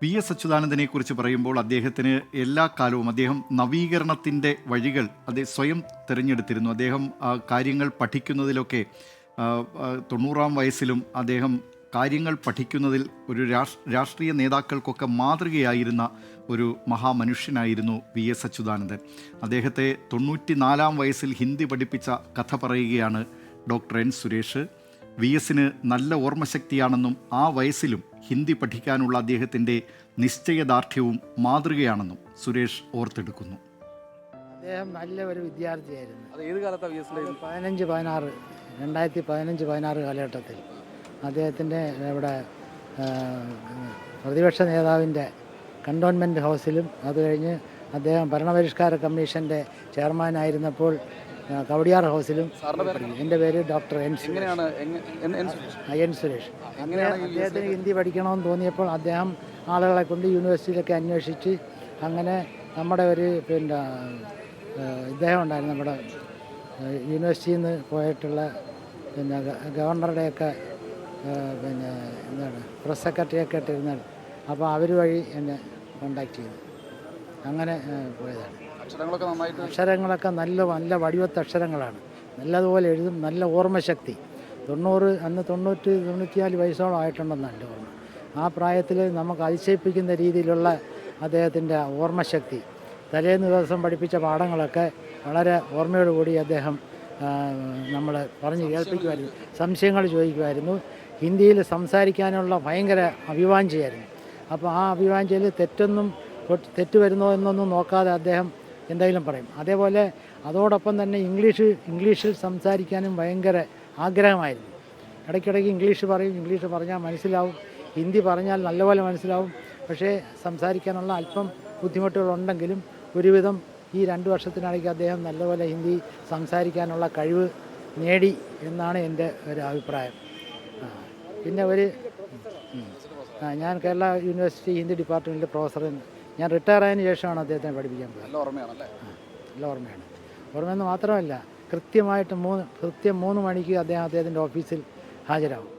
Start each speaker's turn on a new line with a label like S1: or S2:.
S1: VS. അച്യുതാനന്ദനെക്കുറിച്ച് പറയുമ്പോൾ അദ്ദേഹത്തിന് എല്ലാ കാലവും അദ്ദേഹം നവീകരണത്തിൻ്റെ വഴികൾ സ്വയം തിരഞ്ഞെടുത്തിരുന്നു. അദ്ദേഹം കാര്യങ്ങൾ പഠിക്കുന്നതിലൊക്കെ 90-ാം വയസ്സിലും അദ്ദേഹം കാര്യങ്ങൾ പഠിക്കുന്നതിൽ ഒരു രാഷ്ട്രീയ നേതാക്കൾക്കൊക്കെ മാതൃകയായിരുന്ന ഒരു മഹാമനുഷ്യനായിരുന്നു വി.എസ്. അച്യുതാനന്ദൻ. അദ്ദേഹത്തെ 94-ാം വയസ്സിൽ ഹിന്ദി പഠിപ്പിച്ച കഥ പറയുകയാണ് ഡോക്ടർ എൻ സുരേഷ്. വി.എസിന് നല്ല ഓർമ്മശക്തിയാണെന്നും ആ വയസ്സിലും ഹിന്ദി പഠിക്കാനുള്ള അദ്ദേഹത്തിൻ്റെ നിശ്ചയദാർഢ്യവും മാതൃകയാണെന്നും സുരേഷ് ഓർത്തെടുക്കുന്നു.
S2: അദ്ദേഹം നല്ല ഒരു വിദ്യാർത്ഥിയായിരുന്നു.
S3: അത് ഏത് കാലത്താണ് വി.എസ്.
S2: 2015-16 കാലഘട്ടത്തിൽ അദ്ദേഹത്തിൻ്റെ ഇവിടെ പ്രതിപക്ഷ നേതാവിൻ്റെ കണ്ടോൺമെൻറ്റ് ഹൗസിലും അത് കഴിഞ്ഞ് അദ്ദേഹം ഭരണപരിഷ്കാര കമ്മീഷന്റെ ചെയർമാനായിരുന്നപ്പോൾ കവടിയാർ ഹൗസിലും. എൻ്റെ പേര് ഡോക്ടർ എൻ സുരേഷ്. അദ്ദേഹത്തിന് ഹിന്ദി പഠിക്കണമെന്ന് തോന്നിയപ്പോൾ അദ്ദേഹം ആളുകളെ കൊണ്ട് യൂണിവേഴ്സിറ്റിയിലൊക്കെ അന്വേഷിച്ച് അങ്ങനെ നമ്മുടെ ഒരു ഇദ്ദേഹം ഉണ്ടായിരുന്നു. നമ്മുടെ യൂണിവേഴ്സിറ്റിയിൽ നിന്ന് പോയിട്ടുള്ള ഗവർണറുടെയൊക്കെ എന്താണ് പ്രസ് സെക്രട്ടറിയൊക്കെ ആയിട്ടിരുന്നാൽ അപ്പോൾ അവർ വഴി എന്നെ കോണ്ടാക്ട് ചെയ്തു. അങ്ങനെ പോയതാണ്. അക്ഷരങ്ങളൊക്കെ നല്ല വടിവത്ത അക്ഷരങ്ങളാണ്. നല്ലതുപോലെ എഴുതും. നല്ല ഓർമ്മശക്തി. 94 വയസ്സോളം ആയിട്ടുണ്ടെന്നാണ് എൻ്റെ ഓർമ്മ. ആ പ്രായത്തിൽ നമുക്ക് അതിശയിപ്പിക്കുന്ന രീതിയിലുള്ള അദ്ദേഹത്തിൻ്റെ ഓർമ്മശക്തി. തലേന്ന് ദിവസം പഠിപ്പിച്ച പാഠങ്ങളൊക്കെ വളരെ ഓർമ്മയോടുകൂടി അദ്ദേഹം നമ്മൾ പറഞ്ഞ് കേൾപ്പിക്കുമായിരുന്നു. സംശയങ്ങൾ ചോദിക്കുമായിരുന്നു. ഹിന്ദിയിൽ സംസാരിക്കാനുള്ള ഭയങ്കര അഭിവാഞ്ചയായിരുന്നു. അപ്പോൾ ആ അഭിവാഞ്ചയിൽ തെറ്റ് വരുന്നോ എന്നൊന്നും നോക്കാതെ അദ്ദേഹം എന്തെങ്കിലും പറയും. അതേപോലെ അതോടൊപ്പം തന്നെ ഇംഗ്ലീഷിൽ സംസാരിക്കാനും ഭയങ്കര ആഗ്രഹമായിരുന്നു. ഇടയ്ക്കിടയ്ക്ക് ഇംഗ്ലീഷ് പറയും. ഇംഗ്ലീഷ് പറഞ്ഞാൽ മനസ്സിലാവും. ഹിന്ദി പറഞ്ഞാൽ നല്ലപോലെ മനസ്സിലാവും. പക്ഷേ സംസാരിക്കാനുള്ള അല്പം ബുദ്ധിമുട്ടുകളുണ്ടെങ്കിലും ഒരുവിധം ഈ 2 വർഷത്തിനിടയ്ക്ക് അദ്ദേഹം നല്ലപോലെ ഹിന്ദി സംസാരിക്കാനുള്ള കഴിവ് നേടി എന്നാണ് എൻ്റെ ഒരു അഭിപ്രായം. പിന്നെ ഞാൻ കേരള യൂണിവേഴ്സിറ്റി ഹിന്ദി ഡിപ്പാർട്ട്മെൻറ്റിലെ പ്രൊഫസർ. ഞാൻ റിട്ടയർ ആയതിനു ശേഷമാണ് അദ്ദേഹത്തെ പഠിപ്പിക്കാൻ പോയത്. നല്ല ഓർമ്മയാണ്. ഓർമ്മയെന്ന് മാത്രമല്ല, കൃത്യം 3 മണിക്ക് അദ്ദേഹത്തിൻ്റെ ഓഫീസിൽ ഹാജരാകും.